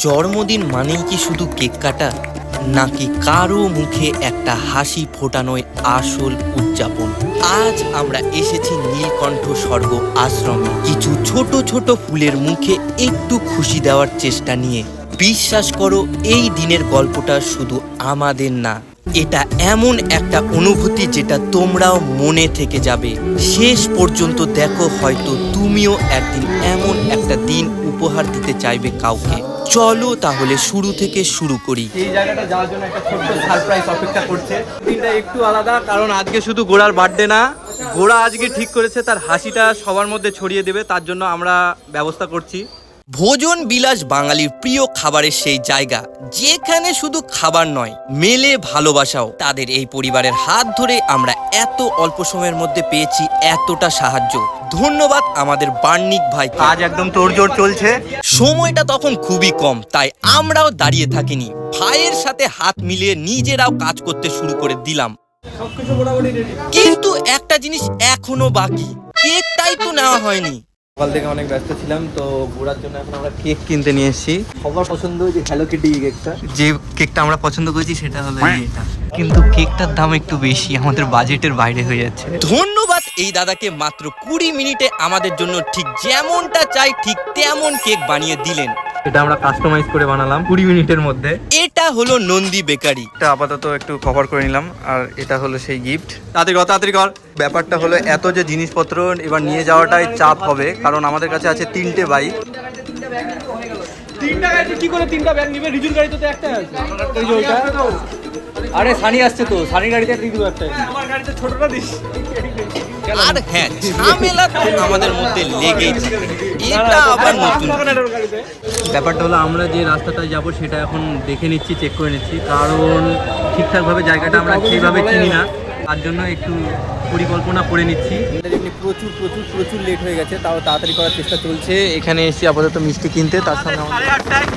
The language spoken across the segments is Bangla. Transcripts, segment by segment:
জন্মদিন মানেই কি শুধু কেক কাটা, নাকি কারো মুখে একটা হাসি ফোটানোই আসল উদযাপন? আজ আমরা এসেছি নীলকণ্ঠ স্বর্গ আশ্রমে কিছু ছোট ছোট ফুলের মুখে একটু খুশি দেওয়ার চেষ্টা নিয়ে। বিশ্বাস করো, এই দিনের গল্পটা শুধু আমাদের না, এটা এমন একটা অনুভূতি যেটা তোমরাও মনে থেকে যাবে। শেষ পর্যন্ত দেখো, হয়তো তুমিও একদিন এমন একটা দিন উপহার দিতে চাইবে কাউকে। চলো তাহলে শুরু থেকে শুরু করি। এই জায়গাটা যাওয়ার জন্য একটা ছোট্ট সারপ্রাইজ অপেক্ষা করছে। দিনটা একটু আলাদা, কারণ আজকে শুধু গোড়ার বার্থডে না, গোড়া আজকে ঠিক করেছে তার হাসিটা সবার মধ্যে ছড়িয়ে দেবে, তার জন্য আমরা ব্যবস্থা করছি। ভোজন বিলাস বাঙালির প্রিয় খাবারের সেই জায়গা, যেখানে শুধু খাবার নয়, মেলে ভালোবাসাও। তাদের এই পরিবারের হাত ধরে আমরা এত অল্প সময়ের মধ্যে পেয়েছি এতটা সাহায্য। ধন্যবাদ আমাদের বার্নিক ভাই। আজ একদম তোড়জোড় চলছে। সময়টা তখন খুবই কম, তাই আমরাও দাঁড়িয়ে থাকিনি, ভাইয়ের সাথে হাত মিলিয়ে নিজেরাও কাজ করতে শুরু করে দিলাম। কিন্তু একটা জিনিস এখনো বাকি, কেকটাই তো নেওয়া হয়নি। সকাল থেকে অনেক ব্যস্ত ছিলাম, তো ঘোরার জন্য এখন আমরা কেক কিনতে নিয়ে এসেছি। সবার পছন্দ যে হ্যালো কিটি কেকটা, যে কেকটা আমরা পছন্দ করেছি সেটা হলো এটা। কিন্তু কেকটার দাম একটু বেশি, আমাদের বাজেটের বাইরে হয়ে যাচ্ছে। ধন্যবাদ এই দাদাকে, মাত্র 20 মিনিটে আমাদের জন্য ঠিক যেমনটা চাই ঠিক তেমন কেক বানিয়ে দিলেন। এটা আমরা কাস্টমাইজ করে বানালাম 20 মিনিটের মধ্যে। এটা হলো নন্দী বেকারি। এটা আপাতত একটু কভার করে নিলাম, আর এটা হলো সেই গিফট। তাড়াতাড়ি কর। ব্যাপারটা হলো এত যে জিনিসপত্র এবার নিয়ে যাওয়াটাই চাপ হবে, কারণ আমাদের কাছে আছে 3টে বাইক। কি করে 3টা ব্যাগ নিবে? রিজুর গাড়িতে তো একটা আছে। এই যে ওইটা। আরে সানি আসছে তো, সানির গাড়িতে দিয়ে দিব একটা। আমার গাড়িতে ছোটটা দিস। আর হ্যাঁ, ঝামেলা তো আমাদের মধ্যে লেগেই থাকে। এটা আবার নতুন। ব্যাপারটা হলো আমরা যে রাস্তাটায় যাব সেটা এখন দেখে নিচ্ছি, চেক করে নিচ্ছি, কারণ ঠিকঠাকভাবে জায়গাটা আমরা সেইভাবে চিনি না, তার জন্য একটু পরিকল্পনা করে নিচ্ছি। এমনি প্রচুর প্রচুর প্রচুর লেট হয়ে গেছে, তাও তাড়াতাড়ি করার চেষ্টা চলছে। এখানে এসে আপাতত মিষ্টি কিনতে, তার সঙ্গে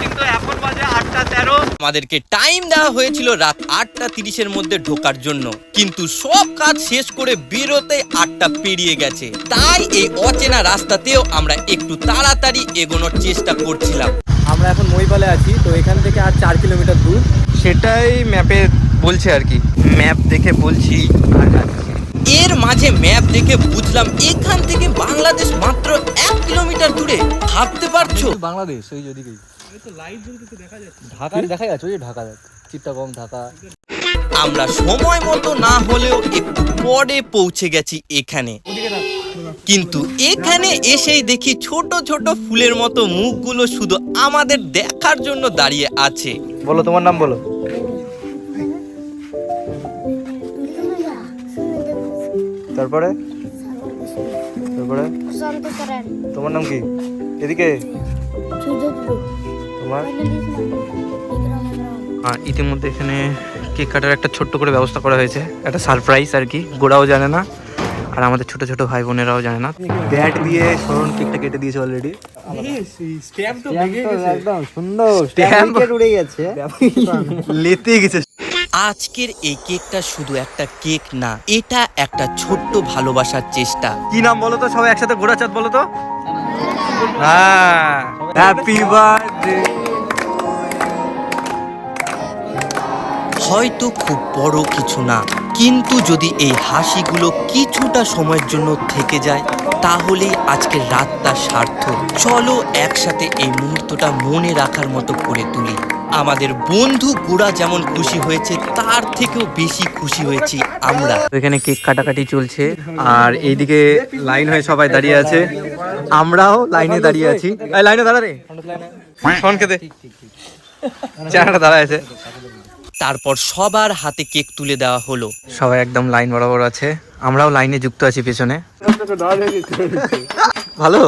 কিন্তু এখন বাজে 8:13। আমাদেরকে টাইম দেওয়া হয়েছিল রাত 8:30-এর মধ্যে ঢোকার জন্য, কিন্তু সব কাজ শেষ করে বেরোতে 8টা পেরিয়ে গেছে। তাই এই অচেনা রাস্তাতেও আমরা একটু তাড়াতাড়ি এগোনোর চেষ্টা করছিলাম। আমরা এখন মহিপালে আছি, তো এখান থেকে আর 4 কিলোমিটার দূর, সেটাই ম্যাপে বলছে আর কি। ম্যাপ দেখে বলছি আর যাচ্ছি। এর মাঝে ম্যাপ দেখে বুঝলাম এখান থেকে বাংলাদেশ মাত্র 1 কিলোমিটার দূরে। ভাবতে পারছো? বাংলাদেশ ওই যদি ঢাকা দেখা যাচ্ছে, ওই ঢাকা যাচ্ছে, চিত্তাগং ঢাকা। আমরা সময় মতো না হলেও একটু পরে পৌঁছে গেছি এখানে, কিন্তু এখানে এসেই দেখি ছোট ছোট ফুলের মতো মুখগুলো শুধু আমাদের দেখার জন্য দাঁড়িয়ে আছে। বলো তোমার নাম বলো। তারপরে তোমার নাম কি? এদিকে তোমার। ইতিমধ্যে এখানে কেক কাটার একটা ছোট্ট করে ব্যবস্থা করা হয়েছে, একটা সারপ্রাইজ আর কি। গোড়াও জানে না, আর আমাদের ছোট ছোট ভাই বোনেরাও জানে না। ব্যাট দিয়ে সরণ কেকটা কেটে দিয়েছে অলরেডি। একদম সুন্দর উড়ে গেছে, লেতে গেছে। আজকের এই কেকটা শুধু একটা কেক না, এটা একটা ছোট্ট ভালোবাসার চেষ্টা। কি নাম বলো তো? সবাই একসাথে ঘোড়া চাঁদ বলো তো। হ্যাঁ, হ্যাপি বার্থডে। হয়তো খুব বড় কিছু না, কিন্তু যদি এই হাসিগুলো কিছুটা সময়ের জন্য থেকে যায়, তাহলেই আজকের রাতটা সার্থক। চলো একসাথে এই মুহূর্তটা মনে রাখার মতো করে তুলি। আমাদের বন্ধু গোড়া যেমন খুশি হয়েছে, তার থেকেও বেশি খুশি হয়েছি আমরা। এখানে কেক কাটাকাটি চলছে, আর এইদিকে লাইন হয়ে সবাই দাঁড়িয়ে আছে, আমরাও লাইনে দাঁড়িয়ে আছি। লাইনে দাঁড়া রে, ফোন খেতে চেহারাটা দাঁড়ায় আছে। তারপর সবার হাতে কেক তুলে দেওয়া হলো। সবাই একদম লাইন বরাবর আছে, আমরাও লাইনে যুক্ত আছি পেছনে। ভালো।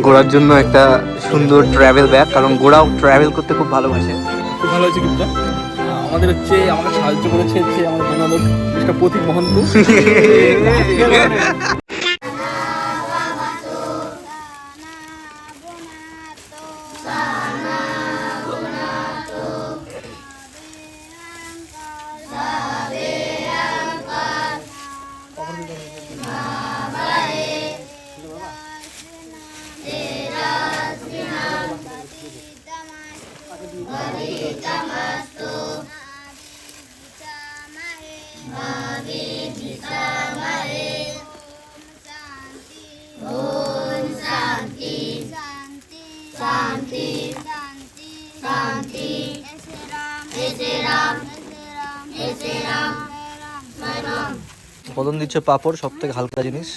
গোড়ার জন্য একটা সুন্দর ট্রাভেল ব্যাগ, কারণ গোড়াও ট্রাভেল করতে খুব ভালোবাসে। খুব ভালো হয়েছে গিফটটা। আমাদের সাহায্য করেছে আমাদের বন্ধু মিস্টার প্রতীক মহন্ত। মদন দিচ্ছে পাঁপড়, সব থেকে হালকা জিনিস।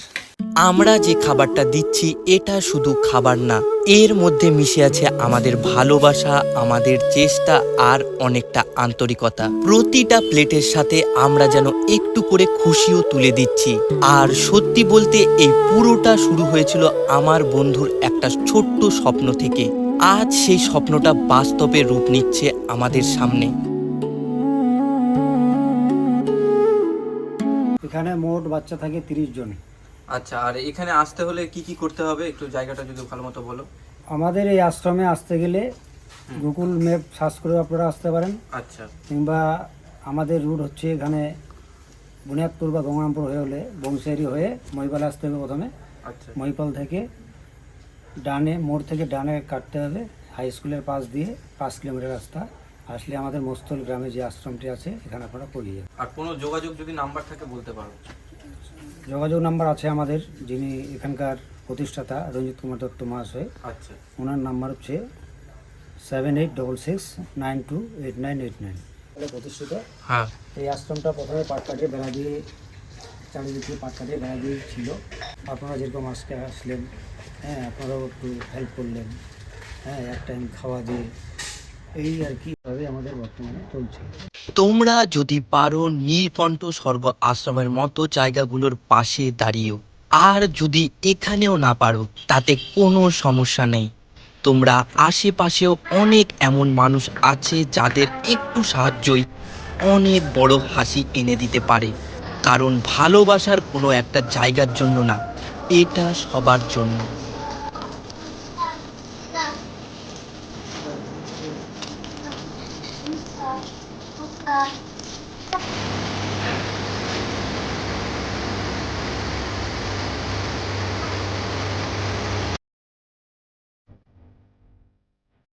আমরা যে খাবারটা দিচ্ছি এটা শুধু খাবার না, এর মধ্যে মিশে আছে আমাদের ভালোবাসা, আমাদের চেষ্টা আর অনেকটা আন্তরিকতা। প্রতিটা প্লেটের সাথে আমরা যেন একটু করে খুশিও তুলে দিচ্ছি। আর সত্যি বলতে এই পুরোটা শুরু হয়েছিল আমার বন্ধুর একটা ছোট্ট স্বপ্ন থেকে। আজ সেই স্বপ্নটা বাস্তবে রূপ নিচ্ছে আমাদের সামনে। এখানে মোট বাচ্চা থাকে 30 জন। আচ্ছা, আর এখানে আসতে হলে কি কি করতে হবে একটু জায়গাটা যদি ভালো মতো বলো। আমাদের এই আশ্রমে আসতে গেলে গুগল ম্যাপ সার্চ করে আপনারা আসতে পারেন, আচ্ছা কিংবা আমাদের রুট হচ্ছে এখানে বুনিয়াদপুর বা গঙ্গারামপুর হয়ে হলে বংশিয়ারি হয়ে মহিপাল আসতে হবে প্রথমে। আচ্ছা মহিপাল থেকে ডানে, মোড় থেকে ডানে কাটতে হবে হাই স্কুলের পাশ দিয়ে 5 কিলোমিটার রাস্তা আসলে আমাদের মস্তল গ্রামে যে আশ্রমটি আছে এখানে আপনারা পড়িয়ে যাবেন। আর কোনো যোগাযোগ যদি নাম্বার থাকে বলতে পারো। যোগাযোগ নাম্বার আছে আমাদের, যিনি এখানকার প্রতিষ্ঠাতা রঞ্জিত কুমার দত্ত মহাশয়, আচ্ছা ওনার নাম্বার হচ্ছে 7866928989 প্রতিষ্ঠিত। হ্যাঁ এই আশ্রমটা প্রথমে পাট কাটিয়ে বেড়া দিয়ে, চারিদিকে পাট কাটিয়ে বেড়া দিয়ে ছিল। আপনারা যেরকম আজকে আসলেন, হ্যাঁ আপনারাও একটু হেল্প করলেন, হ্যাঁ এক টাইম খাওয়া দিয়ে, এই আর কি ভাবে আমাদের বর্তমানে চলছে। তোমরা যদি পারো নীলকণ্ঠ স্বর্গ আশ্রমের মতো জায়গাগুলোর পাশে দাঁড়িয়েও, আর যদি এখানেও না পারো তাতে কোনো সমস্যা নেই। তোমরা আশেপাশেও অনেক এমন মানুষ আছে যাদের একটু সাহায্যই অনেক বড় হাসি এনে দিতে পারে। কারণ ভালোবাসার কোনো একটা জায়গার জন্য না, এটা সবার জন্য। Oka.